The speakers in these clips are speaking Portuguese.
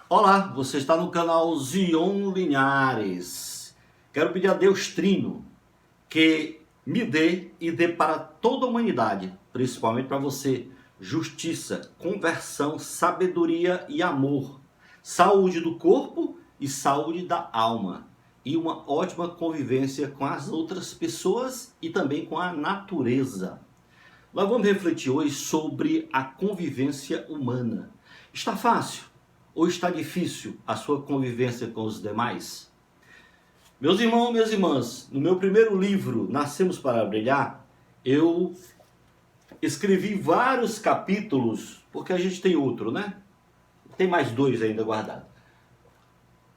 Olá, você está no canal Zion Linhares. Quero pedir a Deus Trino que me dê e dê para toda a humanidade, principalmente para você, justiça, conversão, sabedoria e amor, saúde do corpo e saúde da alma, e uma ótima convivência com as outras pessoas e também com a natureza. Nós vamos refletir hoje sobre a convivência humana. Está fácil ou está difícil a sua convivência com os demais? Meus irmãos, minhas irmãs, no meu primeiro livro, Nascemos para Brilhar, eu escrevi vários capítulos, porque a gente tem outro, né? Tem mais 2 ainda guardados.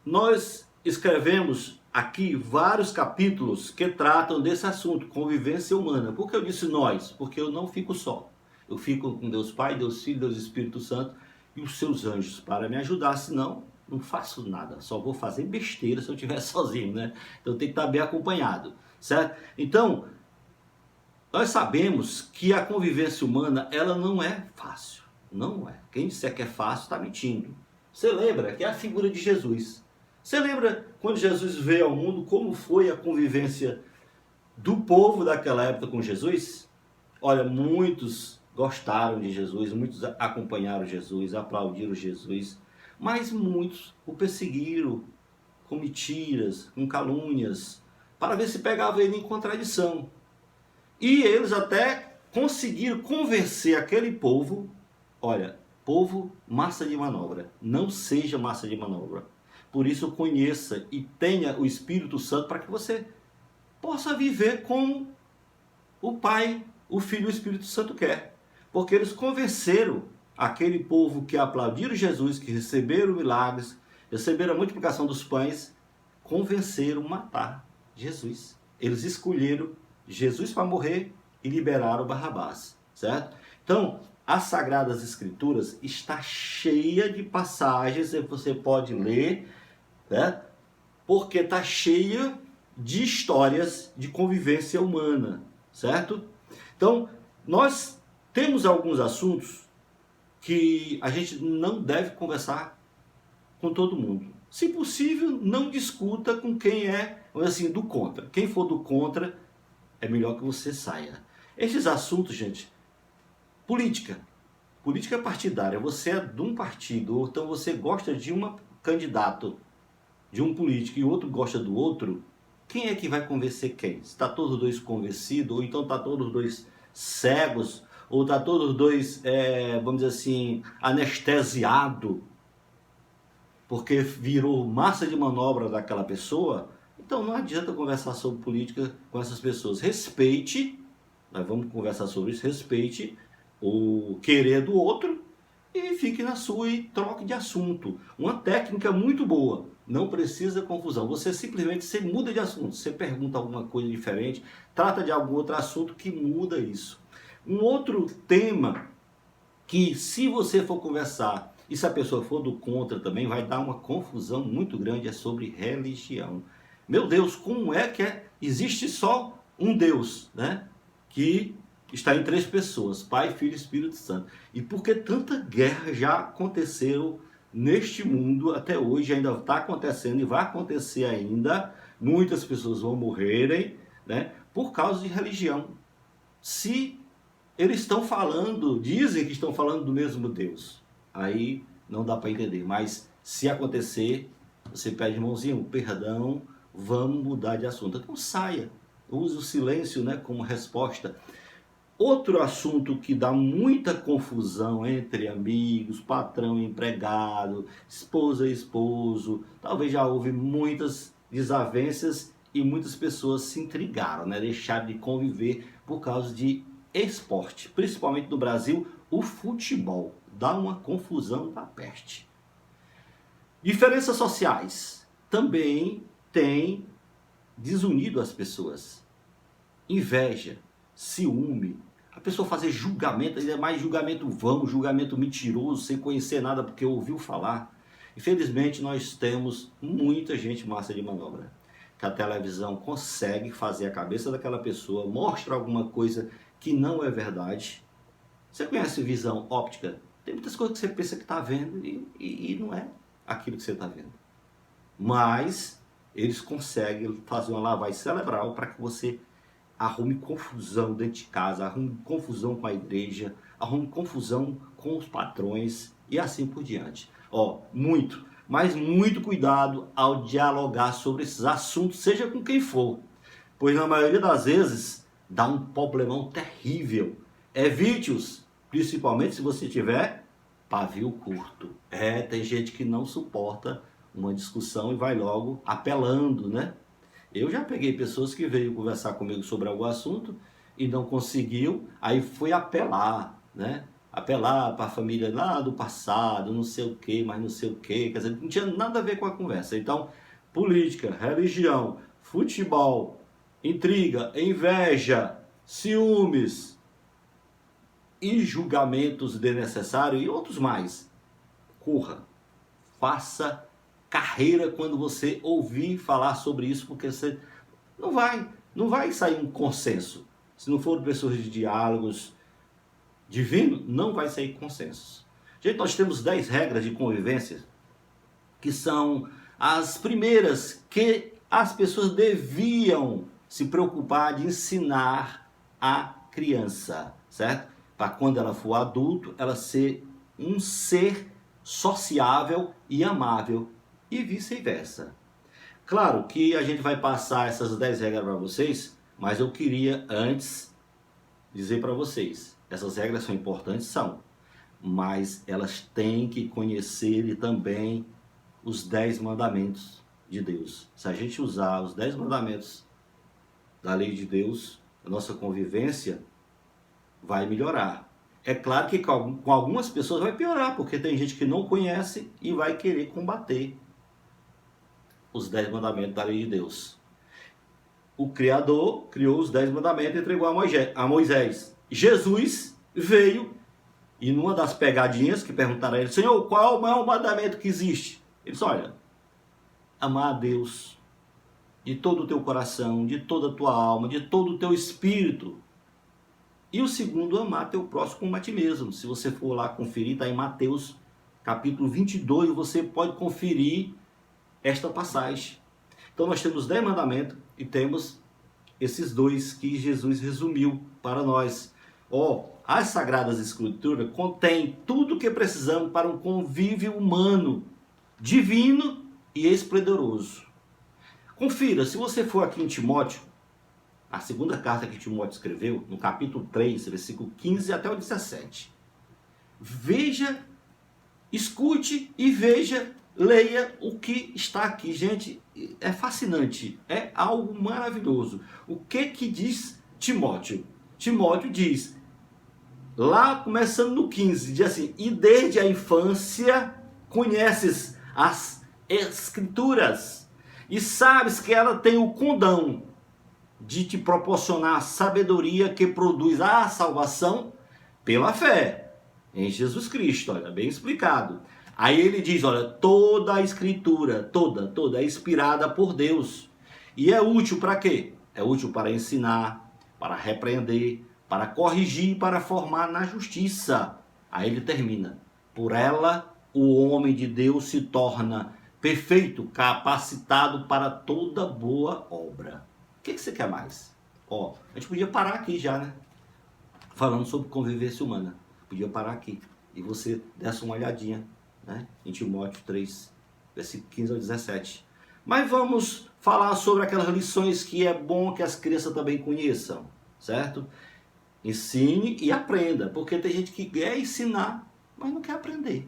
Nós escrevemos aqui vários capítulos que tratam desse assunto, convivência humana. Por que eu disse nós? Porque eu não fico só. Eu fico com Deus Pai, Deus Filho, Deus Espírito Santo e os seus anjos para me ajudar, senão não faço nada. Só vou fazer besteira se eu estiver sozinho, né? Então tem que estar bem acompanhado, certo? Então, nós sabemos que a convivência humana, ela não é fácil. Não é. Quem disser que é fácil está mentindo. Você lembra que é a figura de Jesus. Você lembra quando Jesus veio ao mundo, como foi a convivência do povo daquela época com Jesus? Olha, muitos gostaram de Jesus, muitos acompanharam Jesus, aplaudiram Jesus, mas muitos o perseguiram com mentiras, com calúnias, para ver se pegava ele em contradição. E eles até conseguiram convencer aquele povo, olha, povo massa de manobra, não seja massa de manobra. Por isso conheça e tenha o Espírito Santo para que você possa viver como o Pai, o Filho e o Espírito Santo quer. Porque eles convenceram aquele povo que aplaudiram Jesus, que receberam milagres, receberam a multiplicação dos pães, convenceram matar Jesus. Eles escolheram Jesus para morrer e liberaram Barrabás, certo? Então, as Sagradas Escrituras está cheia de passagens que você pode ler, né? Porque está cheia de histórias de convivência humana, certo? Então, nós temos alguns assuntos que a gente não deve conversar com todo mundo. Se possível, não discuta com quem é, assim, do contra. Quem for do contra, é melhor que você saia. Esses assuntos, gente, política partidária, você é de um partido, ou então você gosta de um candidato, de um político, e o outro gosta do outro, quem é que vai convencer quem? Está todos os dois convencidos, ou então está todos os dois cegos, ou está todos os dois, vamos dizer assim, anestesiado, porque virou massa de manobra daquela pessoa. Então não adianta conversar sobre política com essas pessoas. Respeite, nós vamos conversar sobre isso, respeite o querer do outro e fique na sua e troque de assunto. Uma técnica muito boa, não precisa confusão. Você simplesmente muda de assunto, você pergunta alguma coisa diferente, trata de algum outro assunto que muda isso. Um outro tema que, se você for conversar e se a pessoa for do contra também, vai dar uma confusão muito grande, é sobre religião. Meu Deus, como é que existe só um Deus, né? Que está em 3 pessoas, Pai, Filho e Espírito Santo. E por que tanta guerra já aconteceu neste mundo até hoje, ainda está acontecendo e vai acontecer ainda, muitas pessoas vão morrerem, né? Por causa de religião. Se eles estão falando, dizem que estão falando do mesmo Deus, aí não dá para entender, mas se acontecer, você pede, irmãozinho, perdão, vamos mudar de assunto. Então saia, use o silêncio, né, como resposta. Outro assunto que dá muita confusão entre amigos, patrão e empregado, esposa e esposo, talvez já houve muitas desavenças e muitas pessoas se intrigaram, né, deixaram de conviver por causa de esporte, principalmente no Brasil, o futebol. Dá uma confusão da peste. Diferenças sociais também tem desunido as pessoas. Inveja, ciúme, a pessoa fazer julgamento, ainda mais julgamento vão, julgamento mentiroso, sem conhecer nada porque ouviu falar. Infelizmente nós temos muita gente massa de manobra, que a televisão consegue fazer a cabeça daquela pessoa, mostra alguma coisa que não é verdade. Você conhece visão óptica? Tem muitas coisas que você pensa que está vendo e não é. aquilo que você está vendo. Mas eles conseguem fazer uma lavagem cerebral para que você arrume confusão dentro de casa, arrume confusão com a igreja, arrume confusão com os patrões e assim por diante. Mas muito cuidado ao dialogar sobre esses assuntos, seja com quem for, pois na maioria das vezes dá um problemão terrível. Evite-os, principalmente se você tiver pavio curto. Tem gente que não suporta uma discussão e vai logo apelando, né? Eu já peguei pessoas que veio conversar comigo sobre algum assunto e não conseguiu, aí foi apelar, né? Apelar para a família lá do passado, não sei o que, mas não sei o que, quer dizer, não tinha nada a ver com a conversa. Então, política, religião, futebol, intriga, inveja, ciúmes e julgamentos desnecessários e outros mais. Corra, faça carreira quando você ouvir falar sobre isso, porque você não vai sair um consenso. Se não for pessoas de diálogos divino, não vai sair consenso. Gente, nós temos 10 regras de convivência, que são as primeiras que as pessoas deviam se preocupar de ensinar à criança, certo? Para quando ela for adulto, ela ser um ser sociável e amável e vice-versa. Claro que a gente vai passar essas 10 regras para vocês, mas eu queria antes dizer para vocês, essas regras são importantes, são, mas elas têm que conhecer também os 10 mandamentos de Deus. Se a gente usar os 10 mandamentos da lei de Deus, a nossa convivência vai melhorar. É claro que com algumas pessoas vai piorar, porque tem gente que não conhece e vai querer combater os 10 mandamentos da lei de Deus. O Criador criou os 10 mandamentos e entregou a Moisés. Jesus veio e numa das pegadinhas que perguntaram a ele, Senhor, qual é o maior mandamento que existe? Ele disse, olha, amar a Deus de todo o teu coração, de toda a tua alma, de todo o teu espírito. E o segundo, amar teu próximo como a ti mesmo. Se você for lá conferir, está em Mateus capítulo 22, você pode conferir esta passagem. Então nós temos 10 mandamentos e temos esses 2 que Jesus resumiu para nós. As Sagradas Escrituras contêm tudo o que precisamos para um convívio humano, divino e esplendoroso. Confira, se você for aqui em Timóteo, a segunda carta que Timóteo escreveu, no capítulo 3, versículo 15 até o 17. Veja, escute e veja, leia o que está aqui. Gente, é fascinante, é algo maravilhoso. O que diz Timóteo? Timóteo diz, lá começando no 15, diz assim, e desde a infância conheces as Escrituras e sabes que ela tem o condão de te proporcionar a sabedoria que produz a salvação pela fé em Jesus Cristo. Olha, bem explicado. Aí ele diz, olha, toda a Escritura, toda é inspirada por Deus. E é útil para quê? É útil para ensinar, para repreender, para corrigir, para formar na justiça. Aí ele termina. Por ela, o homem de Deus se torna perfeito, capacitado para toda boa obra. O que você quer mais? A gente podia parar aqui já, né? Falando sobre convivência humana. Podia parar aqui. E você desse uma olhadinha, né? Em Timóteo 3, versículo 15 ao 17. Mas vamos falar sobre aquelas lições que é bom que as crianças também conheçam, certo? Ensine e aprenda, porque tem gente que quer ensinar, mas não quer aprender.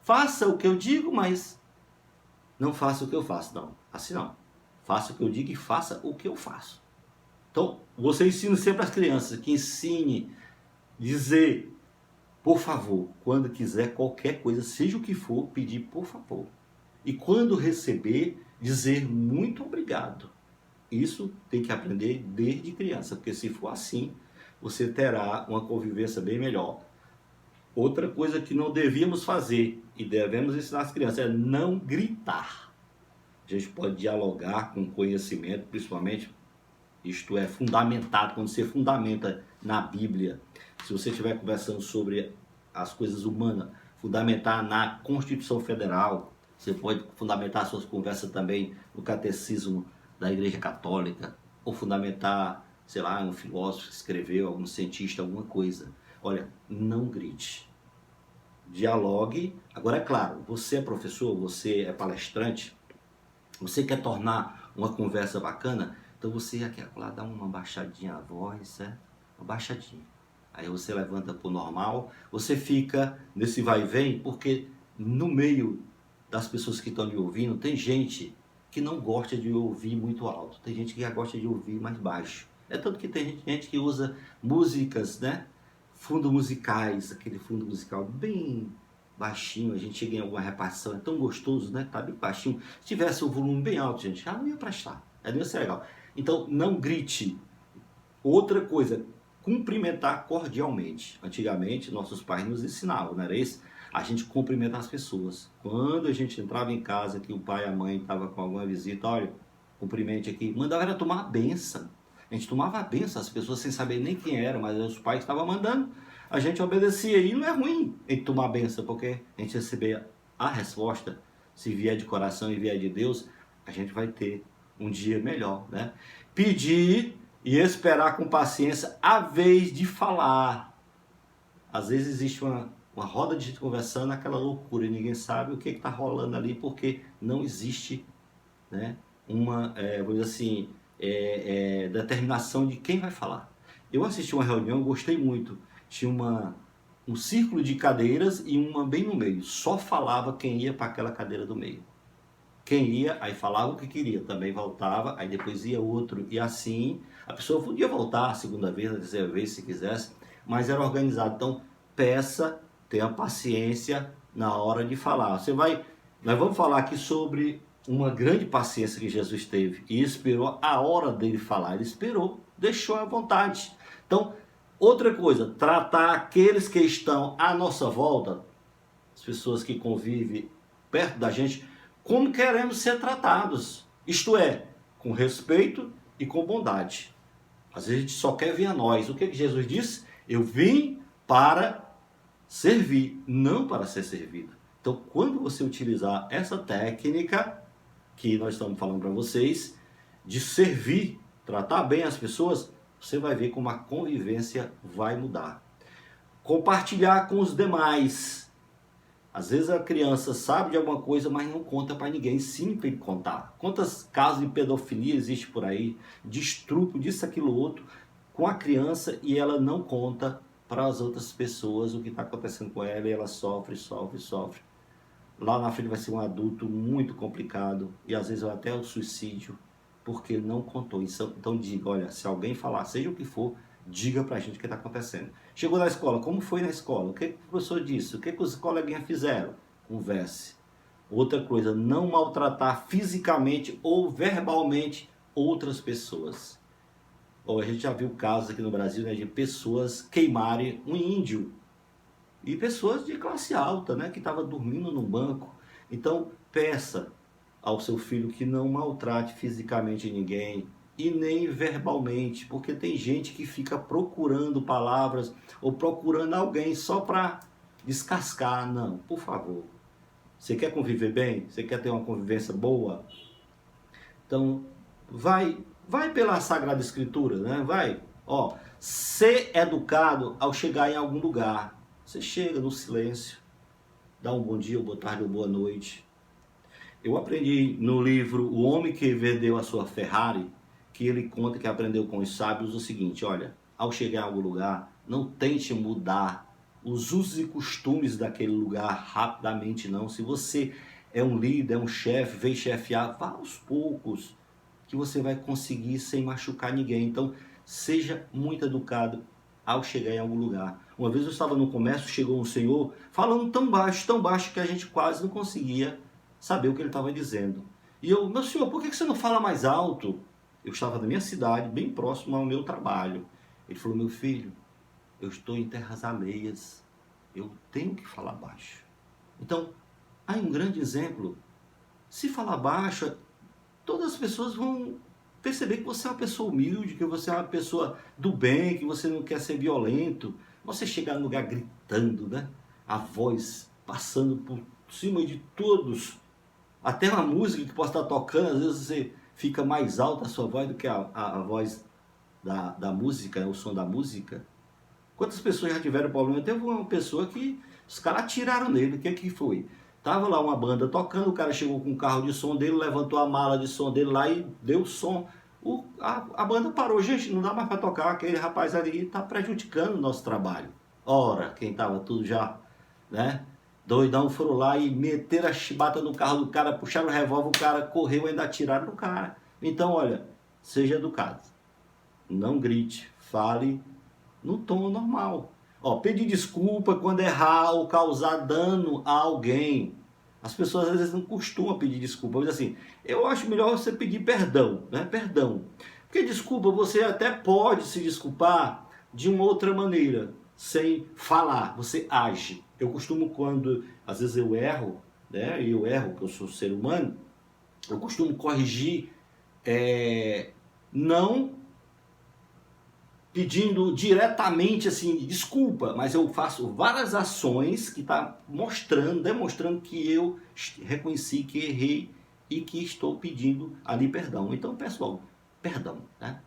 Faça o que eu digo, mas não faça o que eu faço. Não, assim não. Faça o que eu digo e faça o que eu faço. Então, você ensina sempre às crianças que ensine dizer, por favor, quando quiser qualquer coisa, seja o que for, pedir por favor. E quando receber, dizer muito obrigado. Isso tem que aprender desde criança, porque se for assim, você terá uma convivência bem melhor. Outra coisa que não devíamos fazer e devemos ensinar às crianças é não gritar. A gente pode dialogar com conhecimento, principalmente, isto é fundamentado, quando você fundamenta na Bíblia. Se você estiver conversando sobre as coisas humanas, fundamentar na Constituição Federal, Você pode fundamentar suas conversas também no catecismo da Igreja Católica, ou fundamentar, sei lá, um filósofo que escreveu, algum cientista, alguma coisa. Olha, não grite. Dialogue. Agora, é claro, você é professor, você é palestrante, você quer tornar uma conversa bacana, então você quer lá dar uma baixadinha a voz, uma baixadinha. Aí você levanta para o normal, você fica nesse vai e vem, porque no meio das pessoas que estão me ouvindo, tem gente que não gosta de ouvir muito alto, tem gente que já gosta de ouvir mais baixo. É tanto que tem gente que usa músicas, né? Fundo musicais, aquele fundo musical bem baixinho, a gente chega em alguma repartição, é tão gostoso, né? Tá bem baixinho. Se tivesse o volume bem alto, gente, já não ia prestar, não ia ser legal. Então, não grite. Outra coisa, cumprimentar cordialmente. Antigamente, nossos pais nos ensinavam, não era isso? A gente cumprimentar as pessoas. Quando a gente entrava em casa, que o pai e a mãe estavam com alguma visita, olha, cumprimente aqui, mandava era tomar a benção. A gente tomava a benção, as pessoas sem saber nem quem era, mas os pais estavam mandando, a gente obedecia. E não é ruim a gente tomar a benção, porque a gente recebia a resposta. Se vier de coração e vier de Deus, a gente vai ter um dia melhor, né? Pedir e esperar com paciência a vez de falar. Às vezes existe uma roda de gente conversando, aquela loucura, e ninguém sabe o que está rolando ali, porque não existe, né, uma, vamos dizer assim, determinação de quem vai falar. Eu assisti uma reunião, gostei muito, tinha um círculo de cadeiras e uma bem no meio, só falava quem ia para aquela cadeira do meio. Quem ia, aí falava o que queria, também voltava, aí depois ia outro, e assim, a pessoa podia voltar a segunda vez, a terceira vez, se quisesse, mas era organizado. Então, peça, tenha paciência na hora de falar. Nós vamos falar aqui sobre uma grande paciência que Jesus teve, e esperou a hora dele falar, ele esperou, deixou à vontade. Então, outra coisa, tratar aqueles que estão à nossa volta, as pessoas que convivem perto da gente, como queremos ser tratados, isto é, com respeito e com bondade. Às vezes a gente só quer ver a nós. O que Jesus disse? Eu vim para servir, não para ser servido. Então, quando você utilizar essa técnica que nós estamos falando para vocês, de servir, tratar bem as pessoas, você vai ver como a convivência vai mudar. Compartilhar com os demais. Às vezes a criança sabe de alguma coisa, mas não conta para ninguém, sim, para ele contar. Quantos casos de pedofilia existe por aí, de estupro, disso, aquilo, outro, com a criança, e ela não conta para as outras pessoas o que está acontecendo com ela, e ela sofre, sofre, sofre. Lá na frente vai ser um adulto muito complicado, e às vezes até o suicídio, porque não contou. Então diga, olha, se alguém falar, seja o que for, diga pra gente o que está acontecendo. Chegou na escola, como foi na escola? O que o professor disse? O que os coleguinhas fizeram? Converse. Outra coisa, não maltratar fisicamente ou verbalmente outras pessoas. A gente já viu casos aqui no Brasil, né, de pessoas queimarem um índio. E pessoas de classe alta, né, que estavam dormindo no banco. Então, peça ao seu filho que não maltrate fisicamente ninguém, e nem verbalmente, porque tem gente que fica procurando palavras ou procurando alguém só para descascar. Não, por favor. Você quer conviver bem? Você quer ter uma convivência boa? Então, vai pela Sagrada Escritura, né? Vai, ser educado ao chegar em algum lugar. Você chega no silêncio, dá um bom dia, boa tarde ou boa noite. Eu aprendi no livro O Homem que Vendeu a Sua Ferrari, que ele conta que aprendeu com os sábios o seguinte, olha, ao chegar a algum lugar, não tente mudar os usos e costumes daquele lugar rapidamente, não. Se você é um líder, é um chefe, veio chefiar, vá aos poucos, que você vai conseguir sem machucar ninguém. Então, seja muito educado ao chegar em algum lugar. Uma vez eu estava no comércio, chegou um senhor falando tão baixo que a gente quase não conseguia saber o que ele estava dizendo. E eu, meu senhor, por que você não fala mais alto? Eu estava na minha cidade, bem próximo ao meu trabalho. Ele falou, meu filho, eu estou em terras alheias, eu tenho que falar baixo. Então, aí um grande exemplo, se falar baixo, todas as pessoas vão perceber que você é uma pessoa humilde, que você é uma pessoa do bem, que você não quer ser violento. Você chegar no lugar gritando, né? A voz passando por cima de todos, Até uma música que possa estar tocando, às vezes você fica mais alta a sua voz do que a voz da música, o som da música. Quantas pessoas já tiveram problema? Teve uma pessoa que os caras atiraram nele. O que foi? Tava lá uma banda tocando, o cara chegou com o carro de som dele, levantou a mala de som dele lá e deu som. A banda parou. Gente, não dá mais para tocar, aquele rapaz ali está prejudicando o nosso trabalho. Ora, quem tava tudo já, né? Doidão, foram lá e meteram a chibata no carro do cara, puxaram o revólver, o cara correu e ainda atiraram no cara. Então, olha, seja educado. Não grite, fale no tom normal. Ó, pedir desculpa quando errar ou causar dano a alguém. As pessoas às vezes não costumam pedir desculpa, mas assim, eu acho melhor você pedir perdão, né? Perdão. Porque desculpa, você até pode se desculpar de uma outra maneira, sem falar, você age. Eu costumo, quando às vezes eu erro, né? E eu erro, porque eu sou ser humano, eu costumo corrigir, não pedindo diretamente assim, desculpa, mas eu faço várias ações que tá demonstrando que eu reconheci que errei e que estou pedindo ali perdão. Então, pessoal, perdão, né?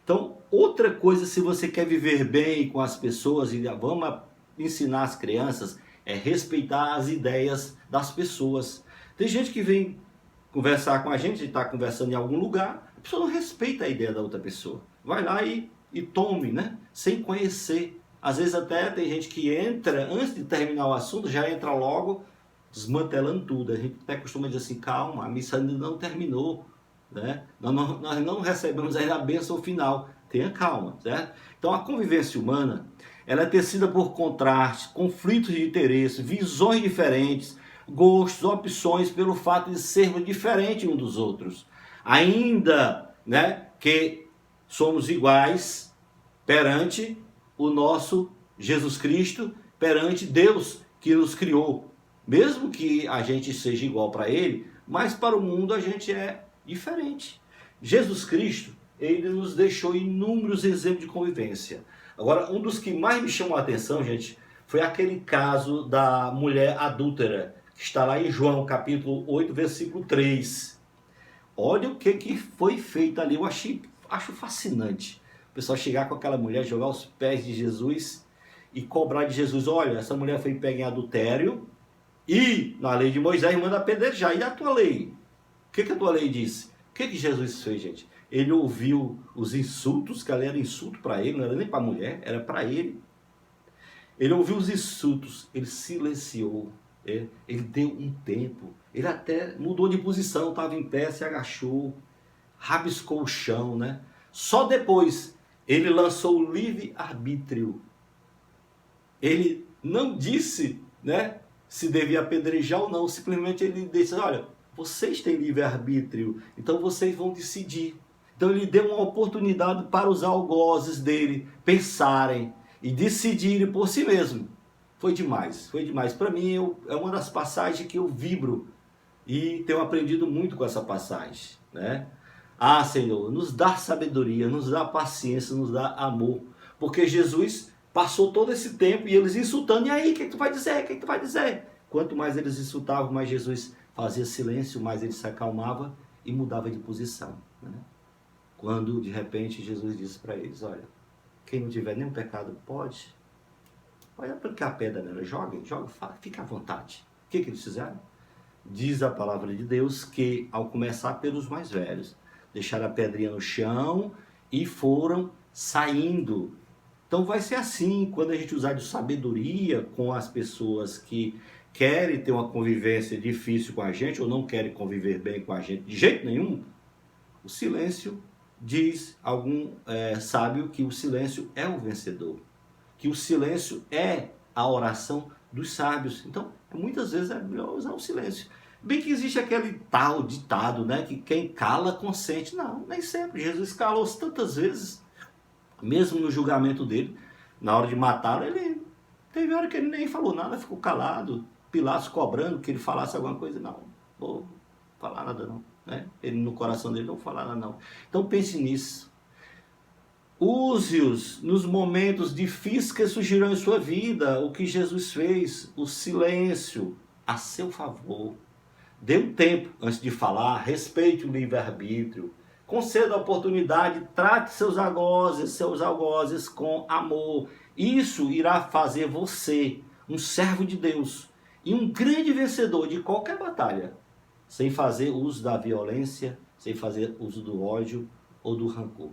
Então, outra coisa, se você quer viver bem com as pessoas, e vamos ensinar as crianças, é respeitar as ideias das pessoas. Tem gente que vem conversar com a gente está conversando em algum lugar, a pessoa não respeita a ideia da outra pessoa. Vai lá e tome, né? Sem conhecer. Às vezes até tem gente que entra, antes de terminar o assunto, já entra logo desmantelando tudo. A gente até costuma dizer assim, calma, a missa ainda não terminou, né? Nós não recebemos ainda a bênção final. Tenha calma, certo? Então a convivência humana, ela é tecida por contrastes, conflitos de interesse, visões diferentes, gostos, opções, pelo fato de sermos diferentes uns dos outros. Ainda, né, que somos iguais perante o nosso Jesus Cristo, perante Deus que nos criou. Mesmo que a gente seja igual para Ele, mas para o mundo a gente é diferente. Jesus Cristo, Ele nos deixou inúmeros exemplos de convivência. Agora, um dos que mais me chamou a atenção, gente, foi aquele caso da mulher adúltera, que está lá em João, capítulo 8, versículo 3. Olha o que foi feito ali, eu acho fascinante. O pessoal chegar com aquela mulher, jogar aos pés de Jesus e cobrar de Jesus, olha, essa mulher foi pega em adultério e na lei de Moisés manda apedrejar. E a tua lei? O que a tua lei disse? O que Jesus fez, gente? Ele ouviu os insultos, que ali era insulto para ele, não era nem para a mulher, era para ele. Ele ouviu os insultos, ele silenciou, ele deu um tempo, ele até mudou de posição, estava em pé, se agachou, rabiscou o chão, né? Só depois ele lançou o livre-arbítrio. Ele não disse, né, se devia apedrejar ou não, simplesmente ele disse, olha, vocês têm livre-arbítrio, então vocês vão decidir. Então ele deu uma oportunidade para os algozes dele pensarem e decidirem por si mesmo. Foi demais, foi demais. Para mim é uma das passagens que eu vibro e tenho aprendido muito com essa passagem, né? Ah, Senhor, nos dá sabedoria, nos dá paciência, nos dá amor, porque Jesus passou todo esse tempo e eles insultando, e aí, o que tu vai dizer? O que tu vai dizer? Quanto mais eles insultavam, mais Jesus fazia silêncio, mais ele se acalmava e mudava de posição, né? Quando de repente Jesus disse para eles, olha, quem não tiver nenhum pecado pode aplicar a pedra nela, joga, fica à vontade. O que eles fizeram? Diz a palavra de Deus que ao começar pelos mais velhos, deixaram a pedrinha no chão e foram saindo. Então vai ser assim, quando a gente usar de sabedoria com as pessoas que querem ter uma convivência difícil com a gente ou não querem conviver bem com a gente de jeito nenhum, o silêncio diz algum sábio que o silêncio é o vencedor, que o silêncio é a oração dos sábios. Então, muitas vezes é melhor usar o silêncio. Bem que existe aquele tal ditado, né, que quem cala consente. Não, nem sempre. Jesus calou-se tantas vezes, mesmo no julgamento dele, na hora de matá-lo, ele teve hora que ele nem falou nada, ficou calado. Pilatos cobrando que ele falasse alguma coisa. Não, vou falar nada não. Né? Ele no coração dele não falar nada não. Então pense nisso. Use-os nos momentos difíceis que surgirão em sua vida. O que Jesus fez, o silêncio a seu favor. Dê um tempo antes de falar, respeite o livre-arbítrio, conceda a oportunidade, trate seus algozes com amor. Isso irá fazer você um servo de Deus e um grande vencedor de qualquer batalha, sem fazer uso da violência, sem fazer uso do ódio ou do rancor.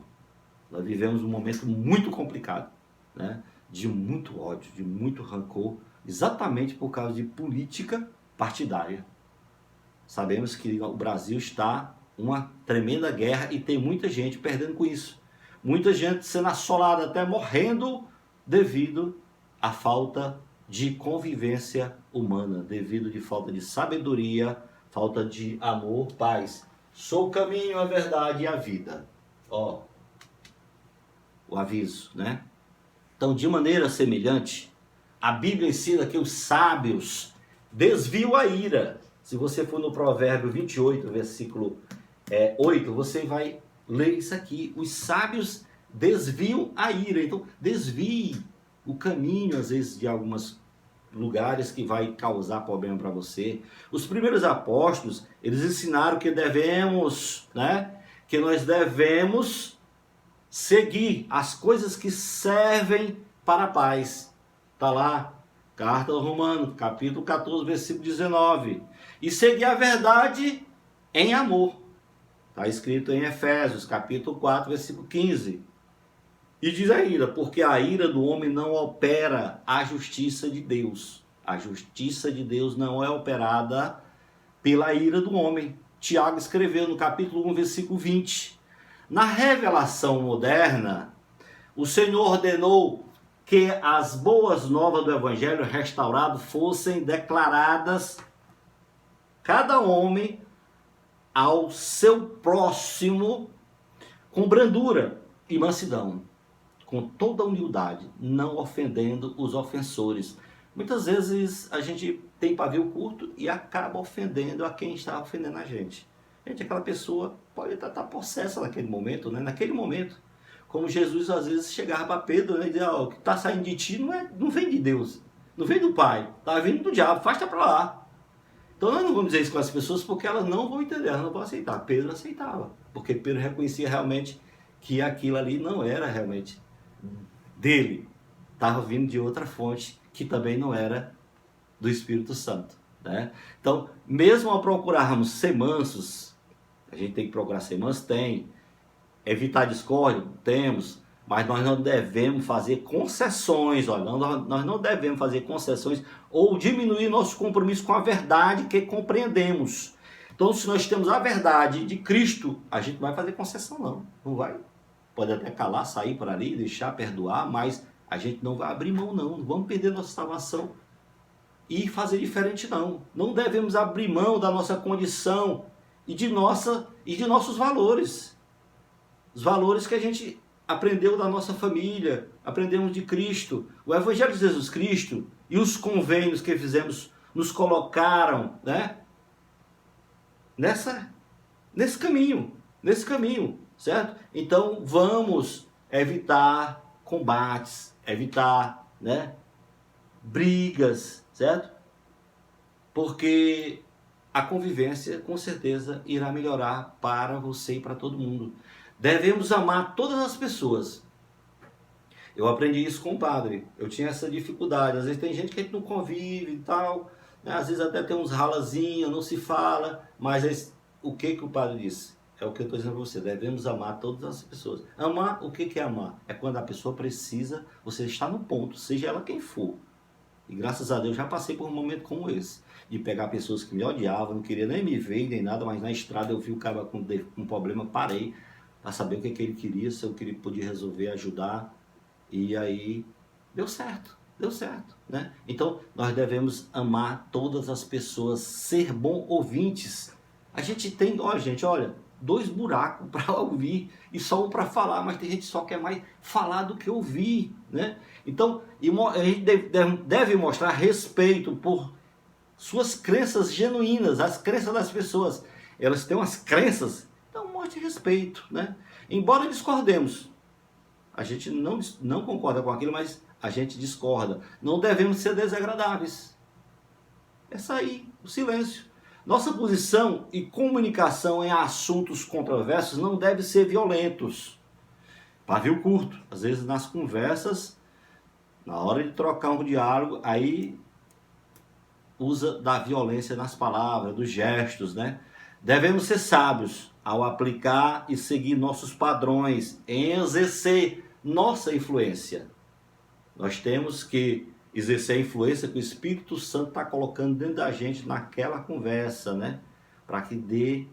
Nós vivemos um momento muito complicado, né? De muito ódio, de muito rancor, exatamente por causa de política partidária. Sabemos que o Brasil está uma tremenda guerra e tem muita gente perdendo com isso. Muita gente sendo assolada, até morrendo, devido à falta de convivência humana, devido de falta de sabedoria, falta de amor, paz. Sou o caminho, a verdade e a vida. Ó, o aviso, né? Então, de maneira semelhante, a Bíblia ensina que os sábios desviam a ira. Se você for no Provérbio 28, versículo 8, você vai ler isso aqui. Os sábios desviam a ira. Então, desvie o caminho, às vezes, de alguns lugares que vai causar problema para você. Os primeiros apóstolos, eles ensinaram que devemos, né? Que nós devemos seguir as coisas que servem para a paz. Está lá, Carta aos Romanos, capítulo 14, versículo 19. E seguir a verdade em amor. Está escrito em Efésios, capítulo 4, versículo 15. E diz ainda, porque a ira do homem não opera a justiça de Deus. A justiça de Deus não é operada pela ira do homem. Tiago escreveu no capítulo 1, versículo 20. Na revelação moderna, o Senhor ordenou que as boas novas do Evangelho restaurado fossem declaradas, cada homem ao seu próximo, com brandura e mansidão, com toda humildade, não ofendendo os ofensores. Muitas vezes a gente tem pavio curto e acaba ofendendo a quem está ofendendo a gente. Gente, aquela pessoa pode estar possessa naquele momento, né? Naquele momento. Como Jesus às vezes chegava para Pedro, né, e dizia, o que está saindo de ti não vem de Deus, não vem do Pai, está vindo do diabo, afasta para lá. Então nós não vamos dizer isso com as pessoas porque elas não vão entender, elas não vão aceitar. Pedro aceitava, porque Pedro reconhecia realmente que aquilo ali não era realmente dele, estava vindo de outra fonte que também não era do Espírito Santo, né? Então, mesmo ao procurarmos ser mansos, a gente tem que procurar ser mansos, evitar discórdia, temos, mas nós não devemos fazer concessões, olha, nós não devemos fazer concessões ou diminuir nosso compromisso com a verdade que compreendemos. Então, se nós temos a verdade de Cristo, a gente não vai fazer concessão não vai. Pode até calar, sair por ali, deixar, perdoar, mas a gente não vai abrir mão não vamos perder nossa salvação e fazer diferente não. Não devemos abrir mão da nossa condição e de nossos valores. Os valores que a gente aprendeu da nossa família, aprendemos de Cristo. O Evangelho de Jesus Cristo e os convênios que fizemos nos colocaram, né, nesse caminho, certo? Então vamos evitar combates, evitar, né, brigas, certo? Porque a convivência com certeza irá melhorar para você e para todo mundo. Devemos amar todas as pessoas. Eu aprendi isso com o padre. Eu tinha essa dificuldade. Às vezes tem gente que a gente não convive e tal, né? Às vezes até tem uns ralazinhos, não se fala. Mas o que o padre disse? É o que eu estou dizendo para você. Devemos amar todas as pessoas. Amar, o que é amar? É quando a pessoa precisa, você está no ponto, seja ela quem for. E graças a Deus já passei por um momento como esse. De pegar pessoas que me odiavam, não queria nem me ver, nem nada, mas na estrada eu vi o cara com um problema, parei para saber o que ele queria, se eu queria, podia resolver, ajudar. E aí deu certo, né? Então nós devemos amar todas as pessoas, ser bom ouvintes. A gente tem, olha, 2 buracos para ouvir e só um para falar, mas tem gente que só quer mais falar do que ouvir, né? Então a gente deve mostrar respeito por suas crenças genuínas, as crenças das pessoas. Elas têm umas crenças, então mostre respeito, né? Embora discordemos, a gente não concorda com aquilo, mas a gente discorda. Não devemos ser desagradáveis. É sair, o silêncio. Nossa posição e comunicação em assuntos controversos não deve ser violentos. Pavio curto. Às vezes nas conversas, na hora de trocar um diálogo, aí usa da violência nas palavras, dos gestos, né? Devemos ser sábios ao aplicar e seguir nossos padrões, em exercer nossa influência. Nós temos que exercer a influência que o Espírito Santo está colocando dentro da gente naquela conversa, né? Para que dê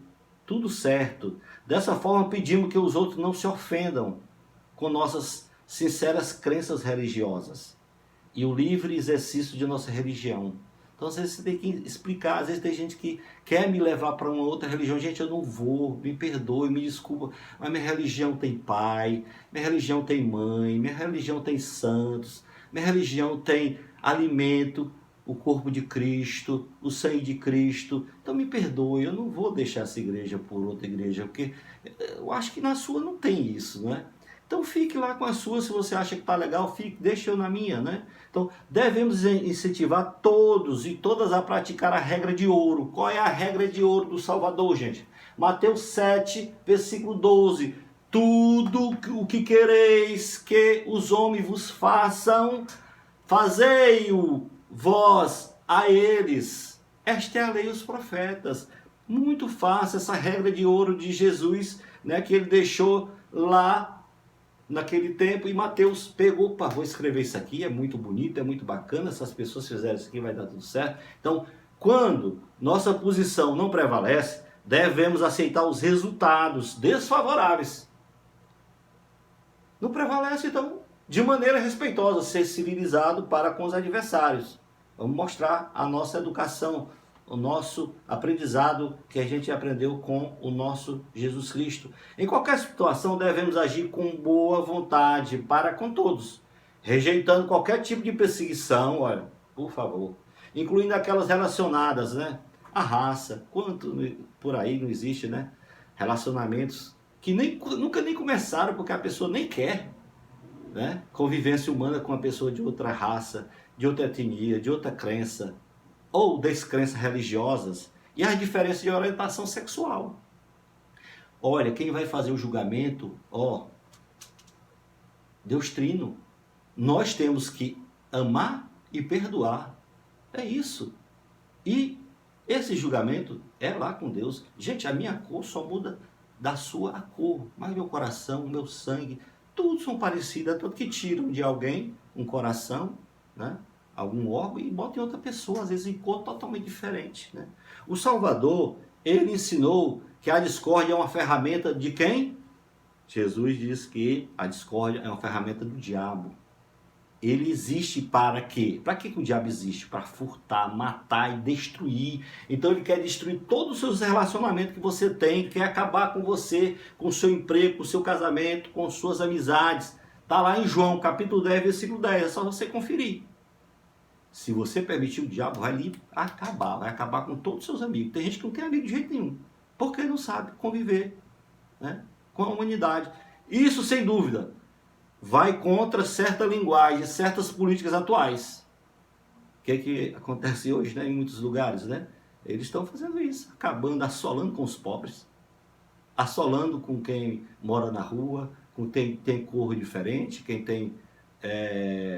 tudo certo. Dessa forma, pedimos que os outros não se ofendam com nossas sinceras crenças religiosas e o livre exercício de nossa religião. Então, às vezes você tem que explicar, às vezes tem gente que quer me levar para uma outra religião. Gente, eu não vou, me perdoe, me desculpa, mas minha religião tem pai, minha religião tem mãe, minha religião tem santos, minha religião tem alimento, o corpo de Cristo, o sangue de Cristo. Então me perdoe, eu não vou deixar essa igreja por outra igreja, porque eu acho que na sua não tem isso, né? Então fique lá com a sua, se você acha que está legal, fique, deixa eu na minha, né? Então devemos incentivar todos e todas a praticar a regra de ouro. Qual é a regra de ouro do Salvador, gente? Mateus 7, versículo 12. Tudo o que quereis que os homens vos façam, fazei-o vós a eles. Esta é a lei e os profetas. Muito fácil essa regra de ouro de Jesus, né, que ele deixou lá naquele tempo, e Mateus pegou, opa, vou escrever isso aqui, é muito bonito, é muito bacana, essas pessoas fizeram isso aqui, vai dar tudo certo. Então, quando nossa posição não prevalece, devemos aceitar os resultados desfavoráveis. Não prevalece, então, de maneira respeitosa, ser civilizado para com os adversários. Vamos mostrar a nossa educação, o nosso aprendizado que a gente aprendeu com o nosso Jesus Cristo. Em qualquer situação devemos agir com boa vontade para com todos, rejeitando qualquer tipo de perseguição, olha, por favor, incluindo aquelas relacionadas, né, à raça. Quanto por aí não existe, né, relacionamentos que nunca nem começaram porque a pessoa nem quer, né, convivência humana com uma pessoa de outra raça, de outra etnia, de outra crença, ou descrenças religiosas, e as diferenças de orientação sexual. Olha, quem vai fazer o julgamento, Deus Trino. Nós temos que amar e perdoar. É isso. E esse julgamento é lá com Deus. Gente, a minha cor só muda da sua cor, mas meu coração, meu sangue, tudo são parecidos, tanto que tiram de alguém um coração, né, algum órgão, e botam em outra pessoa, às vezes em cor totalmente diferente, né? O Salvador, ele ensinou que a discórdia é uma ferramenta de quem? Jesus diz que a discórdia é uma ferramenta do diabo. Ele existe para quê? Para que o diabo existe? Para furtar, matar e destruir. Então ele quer destruir todos os seus relacionamentos que você tem, quer acabar com você, com o seu emprego, com o seu casamento, com suas amizades. Está lá em João, capítulo 10, versículo 10, é só você conferir. Se você permitir, o diabo vai lhe acabar, vai acabar com todos os seus amigos. Tem gente que não tem amigo de jeito nenhum, porque não sabe conviver, né, com a humanidade. Isso, sem dúvida, vai contra certa linguagem, certas políticas atuais. O que acontece hoje, né, em muitos lugares, né? Eles estão fazendo isso, acabando, assolando com os pobres, assolando com quem mora na rua, com quem tem cor diferente, quem tem,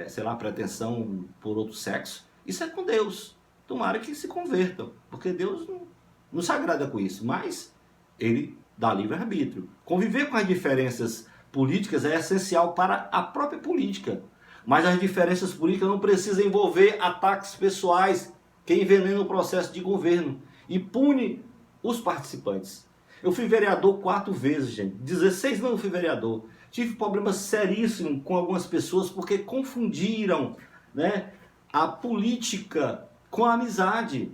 sei lá, pretensão por outro sexo. Isso é com Deus. Tomara que se convertam, porque Deus não se agrada com isso, mas ele dá livre-arbítrio. Conviver com as diferenças políticas é essencial para a própria política, mas as diferenças políticas não precisam envolver ataques pessoais que envenenam o processo de governo e pune os participantes. Eu fui vereador 4 vezes, gente. 16 não fui vereador. Tive problemas seríssimos com algumas pessoas porque confundiram, né, a política com a amizade.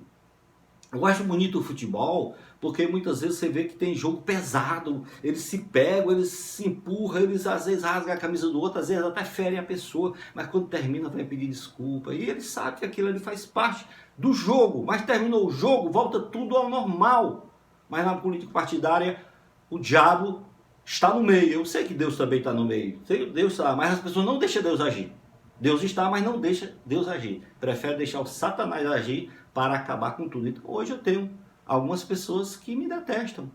Eu acho bonito o futebol, porque muitas vezes você vê que tem jogo pesado, eles se pegam, eles se empurram, eles às vezes rasgam a camisa do outro, às vezes até ferem a pessoa, mas quando termina vai pedir desculpa. E ele sabe que aquilo ali faz parte do jogo, mas terminou o jogo, volta tudo ao normal. Mas na política partidária, o diabo está no meio. Eu sei que Deus também está no meio, sei que Deus está, mas as pessoas não deixam Deus agir. Deus está, mas não deixa Deus agir. Prefere deixar o Satanás agir para acabar com tudo. Então hoje eu tenho algumas pessoas que me detestam.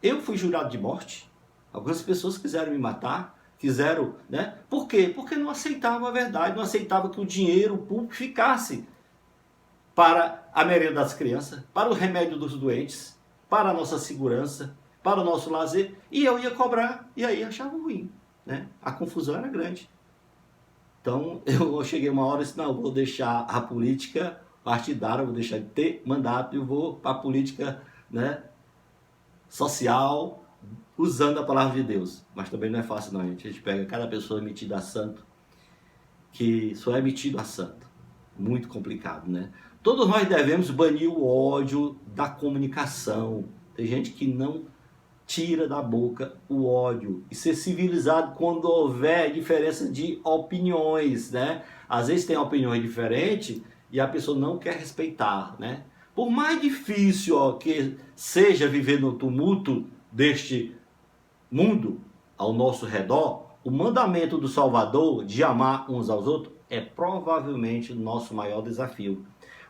Eu fui jurado de morte. Algumas pessoas quiseram me matar, quiseram, né? Por quê? Porque não aceitavam a verdade, não aceitavam que o dinheiro público ficasse para a merenda das crianças, para o remédio dos doentes, para a nossa segurança, para o nosso lazer, e eu ia cobrar, e aí achava ruim, né? A confusão era grande. Então eu cheguei uma hora e disse, não, eu vou deixar a política partidária, eu vou deixar de ter mandato e eu vou para a política, né, social, usando a palavra de Deus. Mas também não é fácil não, gente. A gente pega cada pessoa metida a santo, que só é metido a santo. Muito complicado, né? Todos nós devemos banir o ódio da comunicação. Tem gente que não tira da boca o ódio. E ser civilizado quando houver diferença de opiniões, né? Às vezes tem opiniões diferentes e a pessoa não quer respeitar, né? Por mais difícil que seja viver no tumulto deste mundo ao nosso redor, o mandamento do Salvador de amar uns aos outros é provavelmente o nosso maior desafio.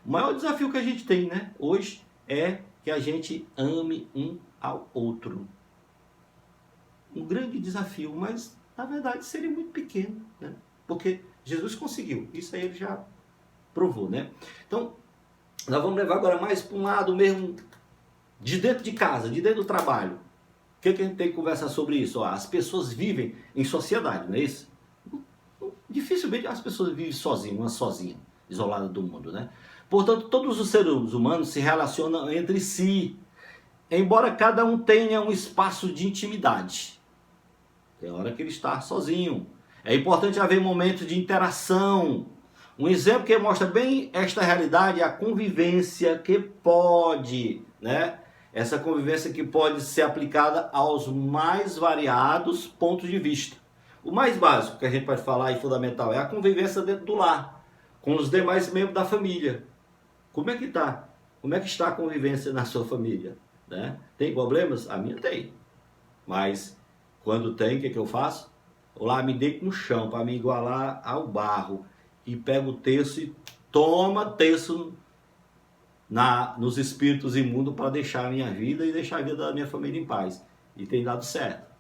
O maior desafio que a gente tem, né, hoje é que a gente ame um ao outro. Um grande desafio, mas na verdade seria muito pequeno, né? Porque Jesus conseguiu, isso aí ele já provou, né? Então, nós vamos levar agora mais para um lado mesmo de dentro de casa, de dentro do trabalho. O que a gente tem que conversar sobre isso? Ó, as pessoas vivem em sociedade, não é isso? Dificilmente as pessoas vivem sozinhas, uma sozinha, isolada do mundo, né? Portanto, todos os seres humanos se relacionam entre si, embora cada um tenha um espaço de intimidade. Tem hora que ele está sozinho. É importante haver momentos de interação. Um exemplo que mostra bem esta realidade é a convivência que pode, né? Essa convivência que pode ser aplicada aos mais variados pontos de vista. O mais básico que a gente pode falar e fundamental é a convivência dentro do lar, com os demais membros da família. Como é que está? Como é que está a convivência na sua família? Né? Tem problemas? A minha tem. Mas quando tem, o que eu faço? Eu lá me deito no chão para me igualar ao barro e pego o terço e toma terço nos espíritos imundos para deixar a minha vida e deixar a vida da minha família em paz. E tem dado certo.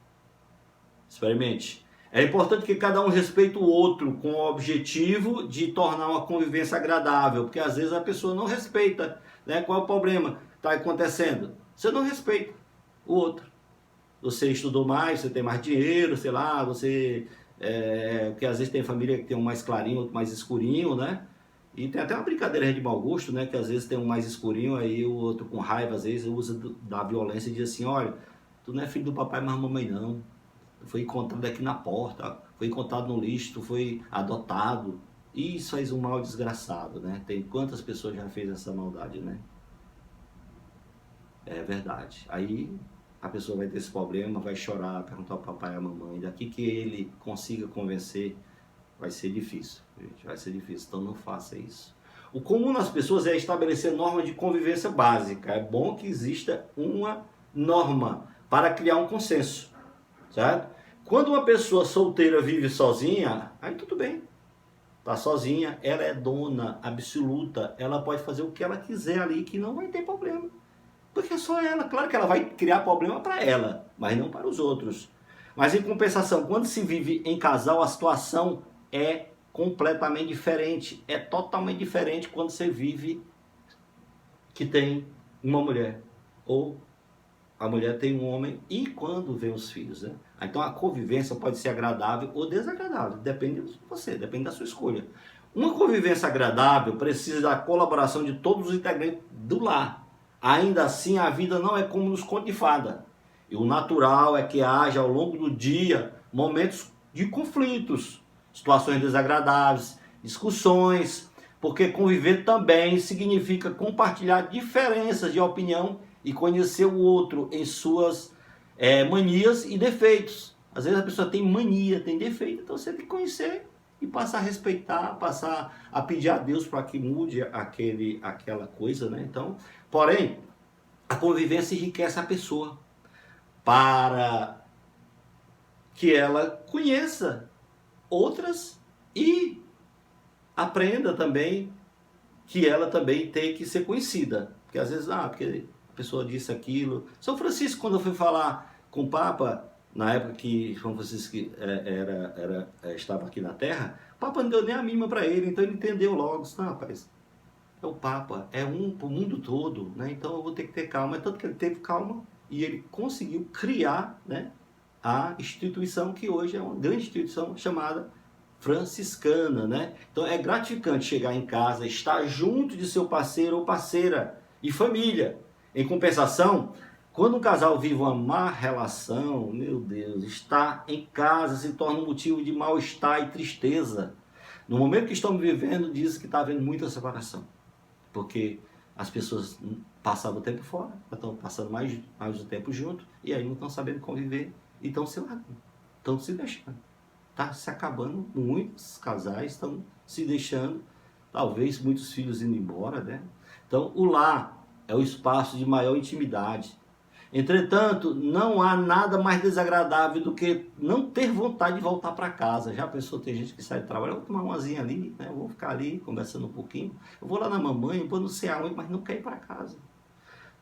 Experimente. É importante que cada um respeite o outro com o objetivo de tornar uma convivência agradável, porque às vezes a pessoa não respeita, né? Qual é o problema que está acontecendo? Você não respeita o outro. Você estudou mais, você tem mais dinheiro, sei lá, você... porque às vezes tem família que tem um mais clarinho, outro mais escurinho, né? E tem até uma brincadeira de mau gosto, né? Que às vezes tem um mais escurinho, aí o outro com raiva, às vezes usa da violência e diz assim, olha, tu não é filho do papai, mas mamãe não. Foi encontrado aqui na porta, foi encontrado no lixo, tu foi adotado. E isso faz um mal desgraçado, né? Tem quantas pessoas já fez essa maldade, né? É verdade. Aí a pessoa vai ter esse problema, vai chorar, perguntar ao papai e à mamãe. Daqui que ele consiga convencer, vai ser difícil, gente, vai ser difícil. Então não faça isso. O comum nas pessoas é estabelecer normas de convivência básica. É bom que exista uma norma para criar um consenso. Certo? Quando uma pessoa solteira vive sozinha, aí tudo bem. Tá sozinha, ela é dona absoluta, ela pode fazer o que ela quiser ali, que não vai ter problema. Porque é só ela. Claro que ela vai criar problema para ela, mas não para os outros. Mas em compensação, quando se vive em casal, a situação é completamente diferente. É totalmente diferente quando você vive que tem uma mulher ou a mulher tem um homem e quando vem os filhos, né? Então a convivência pode ser agradável ou desagradável, depende de você, depende da sua escolha. Uma convivência agradável precisa da colaboração de todos os integrantes do lar. Ainda assim, a vida não é como nos contos de fada. E o natural é que haja ao longo do dia momentos de conflitos, situações desagradáveis, discussões, porque conviver também significa compartilhar diferenças de opinião e conhecer o outro em suas manias e defeitos. Às vezes a pessoa tem mania, tem defeito, então você tem que conhecer e passar a respeitar, passar a pedir a Deus para que mude aquela coisa, né? Então, porém, a convivência enriquece a pessoa para que ela conheça outras e aprenda também que ela também tem que ser conhecida. Porque às vezes, porque a pessoa disse aquilo. São Francisco, quando eu fui falar com o Papa, na época que São Francisco estava aqui na Terra, o Papa não deu nem a mínima para ele, então ele entendeu logo. Disse, não, rapaz, é o Papa, é um para o mundo todo, né? Então eu vou ter que ter calma. É tanto que ele teve calma e ele conseguiu criar, né, a instituição que hoje é uma grande instituição chamada franciscana, né? Então é gratificante chegar em casa, estar junto de seu parceiro ou parceira e família. Em compensação, quando um casal vive uma má relação, meu Deus, estar em casa se torna um motivo de mal-estar e tristeza. No momento que estamos vivendo, diz que está havendo muita separação, porque as pessoas passavam o tempo fora, estão passando mais o tempo junto, e aí não estão sabendo conviver, e estão se largando, estão se deixando. Está se acabando, muitos casais estão se deixando, talvez muitos filhos indo embora, né? Então o lar é o espaço de maior intimidade. Entretanto, não há nada mais desagradável do que não ter vontade de voltar para casa. Já pensou, tem gente que sai de trabalho, eu vou tomar umazinha ali, né? Eu vou ficar ali conversando um pouquinho, eu vou lá na mamãe, eu vou não sei aonde, mas não quer ir para casa.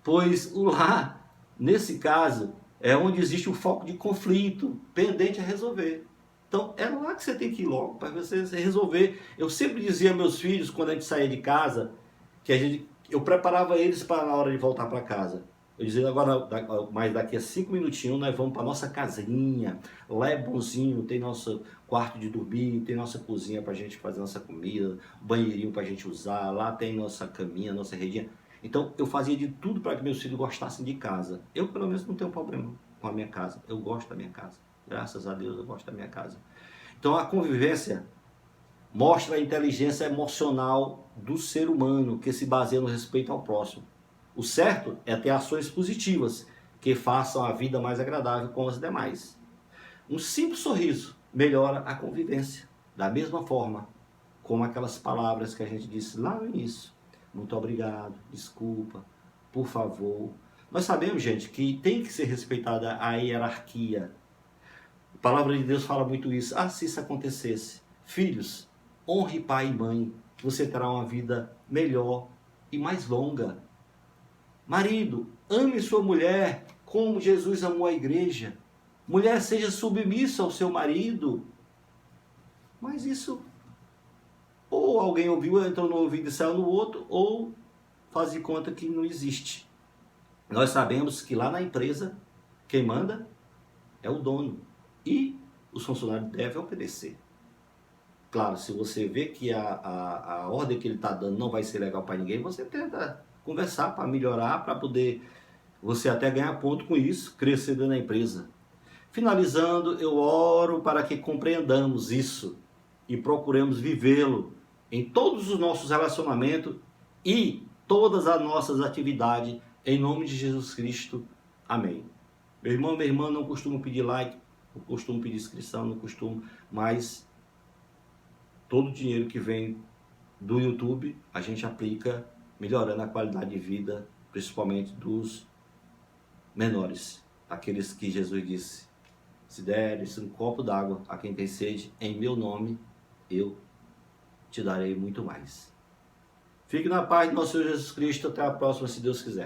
Pois o lar, nesse caso, é onde existe o foco de conflito pendente a resolver. Então, é lá que você tem que ir logo, para você resolver. Eu sempre dizia aos meus filhos, quando a gente saía de casa, que eu preparava eles para a hora de voltar para casa. Eu dizia, agora, mas daqui a 5 minutinhos nós vamos para nossa casinha. Lá é bonzinho, tem nosso quarto de dormir, tem nossa cozinha para a gente fazer nossa comida, banheirinho para a gente usar, lá tem nossa caminha, nossa redinha. Então, eu fazia de tudo para que meus filhos gostassem de casa. Eu, pelo menos, não tenho problema com a minha casa. Eu gosto da minha casa. Graças a Deus, eu gosto da minha casa. Então, a convivência mostra a inteligência emocional do ser humano, que se baseia no respeito ao próximo. O certo é ter ações positivas, que façam a vida mais agradável com as demais. Um simples sorriso melhora a convivência. Da mesma forma, como aquelas palavras que a gente disse lá no início. Muito obrigado, desculpa, por favor. Nós sabemos, gente, que tem que ser respeitada a hierarquia. A palavra de Deus fala muito isso. Ah, se isso acontecesse. Filhos, honre pai e mãe, que você terá uma vida melhor e mais longa. Marido, ame sua mulher como Jesus amou a igreja. Mulher, seja submissa ao seu marido. Mas isso, ou alguém ouviu, entrou no ouvido e saiu no outro, ou faz de conta que não existe. Nós sabemos que lá na empresa, quem manda é o dono. E os funcionários devem obedecer. Claro, se você vê que a ordem que ele está dando não vai ser legal para ninguém, você tenta conversar para melhorar, para poder você até ganhar ponto com isso, crescer dentro da empresa. Finalizando, eu oro para que compreendamos isso e procuremos vivê-lo em todos os nossos relacionamentos e todas as nossas atividades, em nome de Jesus Cristo. Amém. Meu irmão, minha irmã, não costumo pedir like, não costumo pedir inscrição, não costumo, mas todo o dinheiro que vem do YouTube, a gente aplica melhorando a qualidade de vida, principalmente dos menores, aqueles que Jesus disse, se deres um copo d'água a quem tem sede, em meu nome, eu te darei muito mais. Fique na paz do nosso Senhor Jesus Cristo, até a próxima, se Deus quiser.